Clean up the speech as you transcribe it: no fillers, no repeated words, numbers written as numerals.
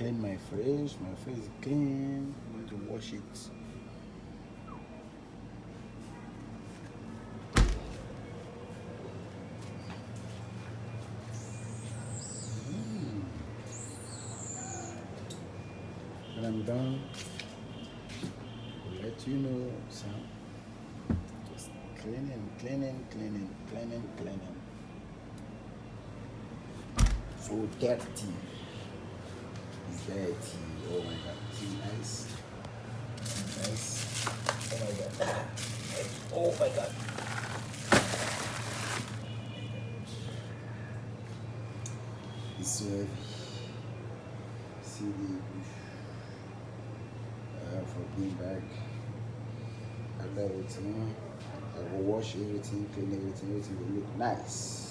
clean my face. My face is clean. I'm going to wash it. When I'm done, I'll let you know. So just cleaning. So dirty. It's dirty. Oh my god. See, nice. Oh my god. Oh my god. It's so heavy. See for being back. After everything, I will wash everything, clean everything will look nice.